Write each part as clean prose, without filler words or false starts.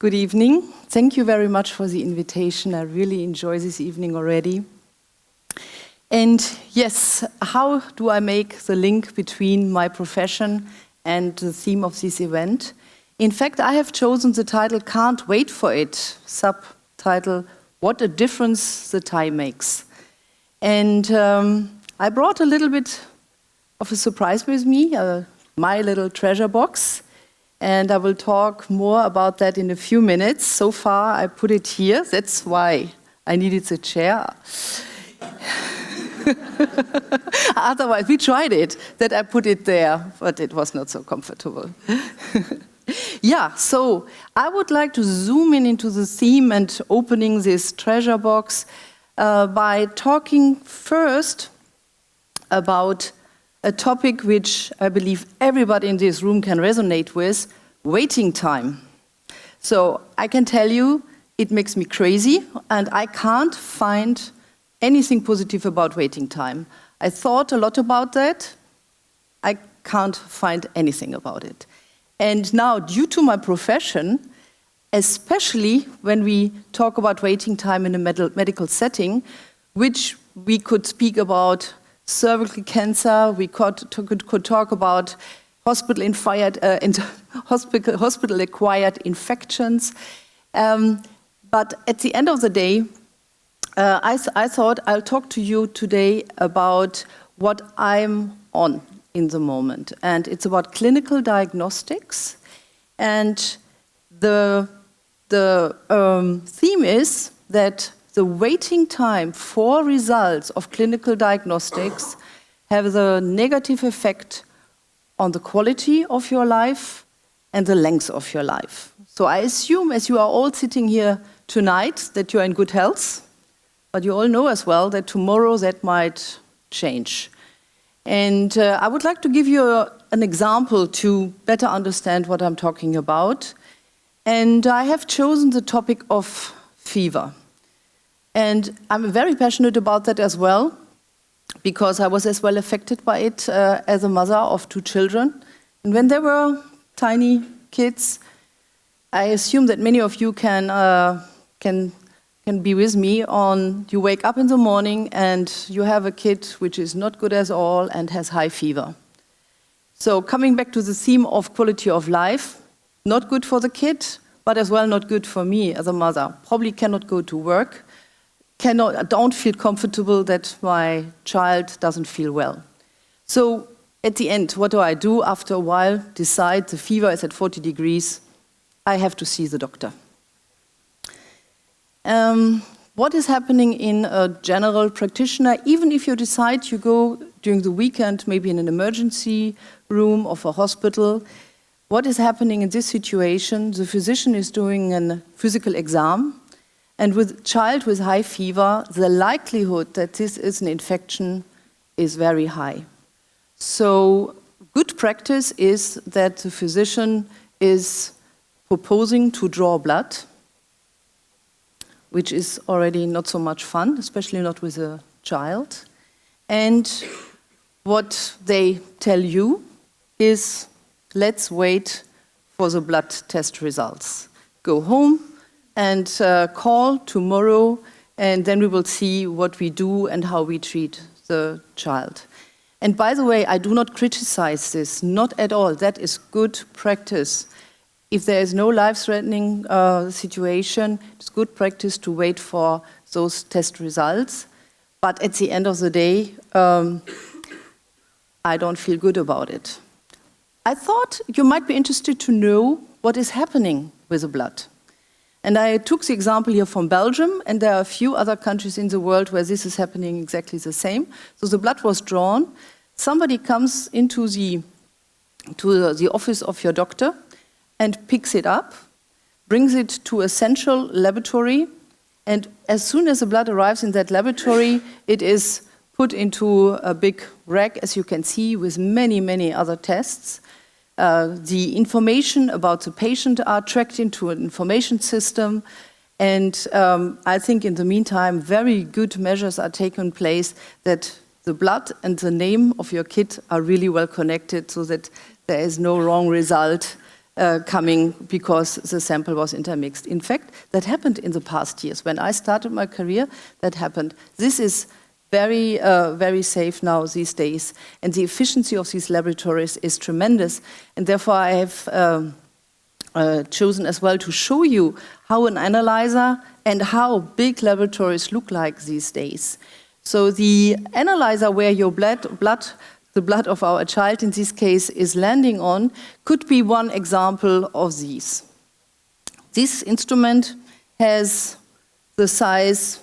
Good evening. Thank you very much for the invitation. I really enjoy this evening already. And yes, how do I make the link between my profession and the theme of this event? In fact, I have chosen the title "Can't Wait for It," subtitle "What a Difference the Time Makes." And I brought a little bit of a surprise with me, my little treasure box. And I will talk more about that in a few minutes. So far, I put it here. That's why I needed the chair. Otherwise, we tried it, that I put it there, but it was not so comfortable. Yeah, so I would like to zoom in into the theme and opening this treasure box by talking first about a topic which I believe everybody in this room can resonate with: waiting time. So I can tell you, it makes me crazy, and I can't find anything positive about waiting time. I thought a lot about that. I can't find anything about it. And now, due to my profession, especially when we talk about waiting time in a medical setting, which we could speak about cervical cancer, we could talk about hospital-acquired infections. But at the end of the day, I thought I'll talk to you today about what I'm on in the moment. And it's about clinical diagnostics. And the theme is that the waiting time for results of clinical diagnostics have the negative effect on the quality of your life and the length of your life. So I assume, as you are all sitting here tonight, that you're in good health, but you all know as well that tomorrow that might change. And I would like to give you an example to better understand what I'm talking about. And I have chosen the topic of fever. And I'm very passionate about that as well, because I was as well affected by it as a mother of 2 children. And when they were tiny kids, I assume that many of you can be with me on, you wake up in the morning and you have a kid which is not good at all and has high fever. So coming back to the theme of quality of life, not good for the kid, but as well not good for me as a mother. Probably cannot go to work. Don't feel comfortable that my child doesn't feel well. So at the end, what do? After a while, decide the fever is at 40 degrees. I have to see the doctor. What is happening in a general practitioner, even if you decide you go during the weekend, maybe in an emergency room of a hospital, what is happening in this situation? The physician is doing a physical exam. And with a child with high fever, the likelihood that this is an infection is very high. So good practice is that the physician is proposing to draw blood, which is already not so much fun, especially not with a child. And what they tell you is, let's wait for the blood test results. Go home and call tomorrow, and then we will see what we do and how we treat the child. And by the way, I do not criticize this, not at all. That is good practice. If there is no life-threatening situation, it's good practice to wait for those test results. But at the end of the day, I don't feel good about it. I thought you might be interested to know what is happening with the blood. And I took the example here from Belgium, and there are a few other countries in the world where this is happening exactly the same. So the blood was drawn. Somebody comes into the office of your doctor and picks it up, brings it to a central laboratory, and as soon as the blood arrives in that laboratory, it is put into a big rack, as you can see, with many, many other tests. The information about the patient are tracked into an information system, and I think in the meantime, very good measures are taken place that the blood and the name of your kid are really well connected so that there is no wrong result coming because the sample was intermixed. In fact, that happened in the past years. When I started my career, that happened. This is very, very safe now these days, and the efficiency of these laboratories is tremendous, and therefore I have chosen as well to show you how an analyzer and how big laboratories look like these days. So the analyzer where your the blood of our child in this case is landing on, could be one example of these. This instrument has the size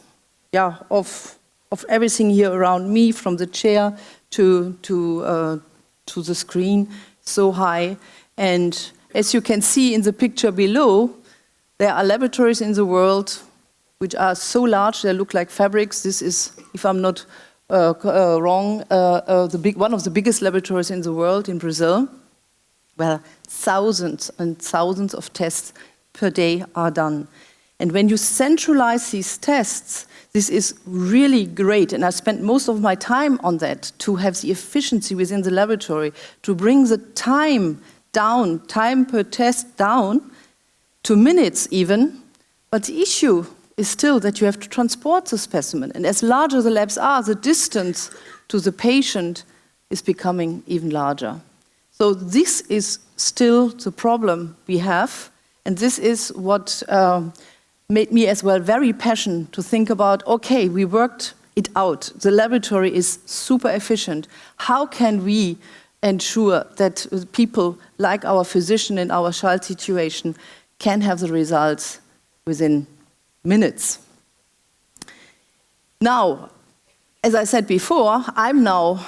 of everything here around me, from the chair to the screen, so high. And as you can see in the picture below, there are laboratories in the world which are so large they look like fabrics. This is, if I'm not wrong, one of the biggest laboratories in the world in Brazil, where thousands and thousands of tests per day are done. And when you centralize these tests, this is really great, and I spent most of my time on that, to have the efficiency within the laboratory, to bring the time down, time per test down, to minutes even. But the issue is still that you have to transport the specimen, and as large as the labs are, the distance to the patient is becoming even larger. So this is still the problem we have, and this is what made me as well very passionate to think about, okay, we worked it out. The laboratory is super efficient. How can we ensure that people like our physician in our child situation can have the results within minutes? Now, as I said before, I'm now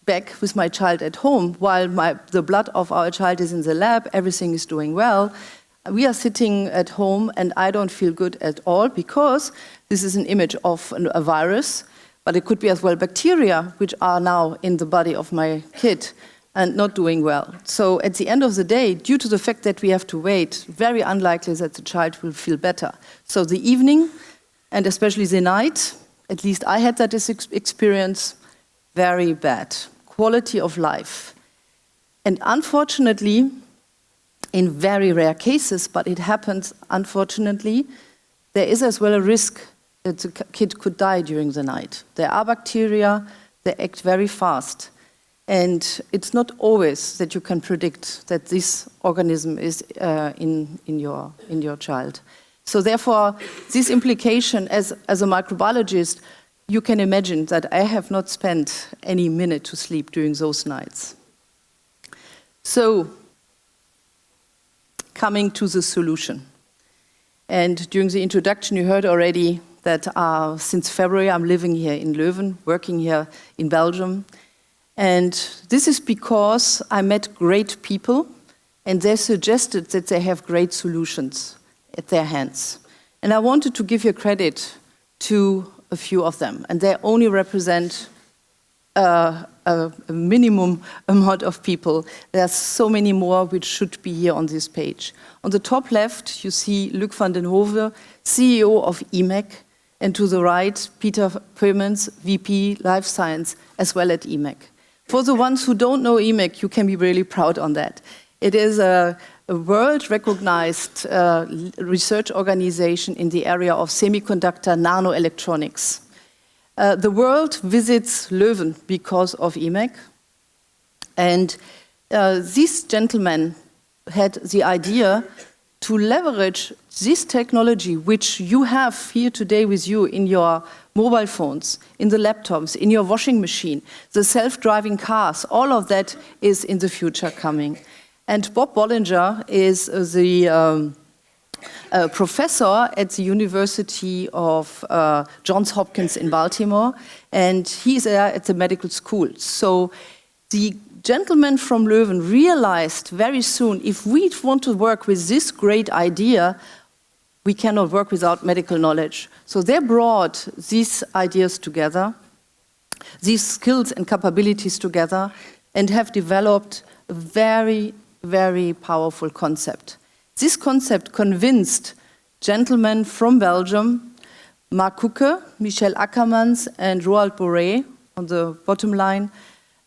back with my child at home while the blood of our child is in the lab, everything is doing well. We are sitting at home and I don't feel good at all because this is an image of a virus, but it could be as well bacteria which are now in the body of my kid and not doing well. So at the end of the day, due to the fact that we have to wait, very unlikely that the child will feel better. So the evening, and especially the night, at least I had that experience, very bad. Quality of life. And unfortunately, in very rare cases, but it happens, unfortunately, there is as well a risk that the kid could die during the night. There are bacteria, they act very fast. And it's not always that you can predict that this organism is in your child. So therefore, this implication as a microbiologist, you can imagine that I have not spent any minute to sleep during those nights. So, coming to the solution. And during the introduction, you heard already that since February, I'm living here in Leuven, working here in Belgium. And this is because I met great people, and they suggested that they have great solutions at their hands. And I wanted to give you credit to a few of them, and they only represent a minimum amount of people. There are so many more which should be here on this page. On the top left, you see Luc van den Hove, CEO of IMEC, and to the right, Peter Peumans, VP Life Science, as well at IMEC. For the ones who don't know IMEC, you can be really proud on that. It is a world-recognized research organization in the area of semiconductor nanoelectronics. The world visits Leuven because of IMEC, and these gentlemen had the idea to leverage this technology which you have here today with you in your mobile phones, in the laptops, in your washing machine, the self-driving cars, all of that is in the future coming. And Bob Bollinger is the professor at the University of Johns Hopkins in Baltimore, and he's there at the medical school. So the gentlemen from Leuven realized very soon, if we want to work with this great idea, we cannot work without medical knowledge. So they brought these ideas together, these skills and capabilities together, and have developed a very, very powerful concept. This concept convinced gentlemen from Belgium, Mark Kucke, Michel Ackermans, and Roald Boré, on the bottom line,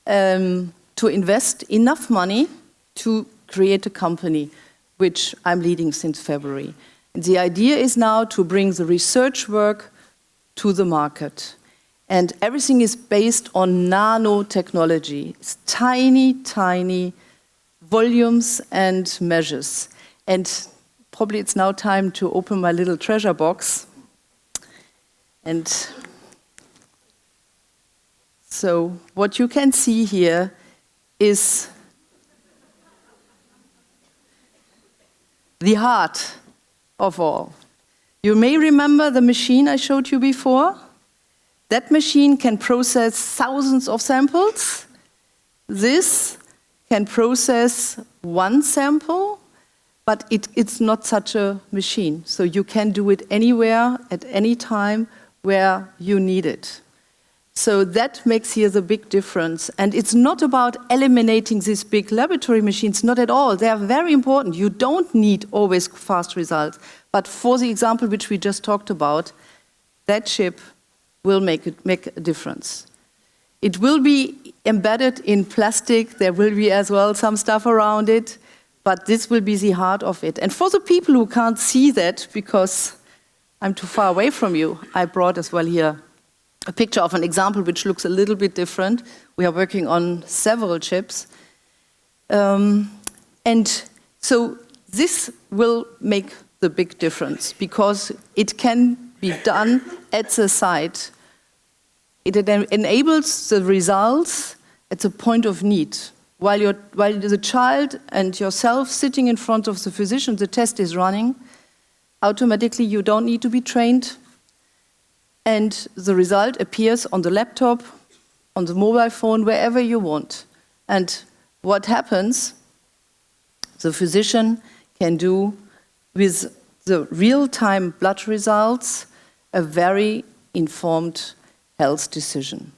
to invest enough money to create a company which I'm leading since February. And the idea is now to bring the research work to the market. And everything is based on nanotechnology. It's tiny, tiny volumes and measures. And probably it's now time to open my little treasure box. And so what you can see here is the heart of all. You may remember the machine I showed you before. That machine can process thousands of samples. This can process one sample, but it's not such a machine. So you can do it anywhere, at any time, where you need it. So that makes here the big difference. And it's not about eliminating these big laboratory machines, not at all. They are very important. You don't need always fast results. But for the example which we just talked about, that chip will make a difference. It will be embedded in plastic. There will be as well some stuff around it, but this will be the heart of it. And for the people who can't see that because I'm too far away from you, I brought as well here a picture of an example which looks a little bit different. We are working on several chips. And so this will make the big difference because it can be done at the site. It enables the results at the point of need. While the child and yourself sitting in front of the physician, the test is running, automatically you don't need to be trained, and the result appears on the laptop, on the mobile phone, wherever you want. And what happens, the physician can do with the real-time blood results a very informed health decision.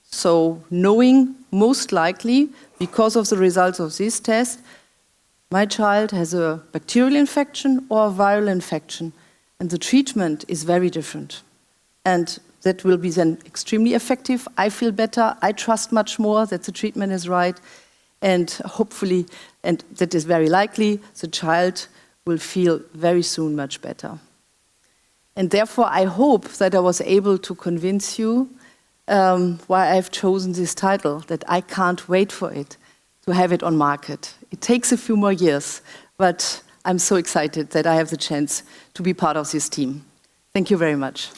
So knowing most likely, because of the results of this test, my child has a bacterial infection or a viral infection, and the treatment is very different. And that will be then extremely effective. I feel better, I trust much more that the treatment is right, and hopefully, and that is very likely, the child will feel very soon much better. And therefore, I hope that I was able to convince you why I've chosen this title, that I can't wait for it, to have it on market. It takes a few more years, but I'm so excited that I have the chance to be part of this team. Thank you very much.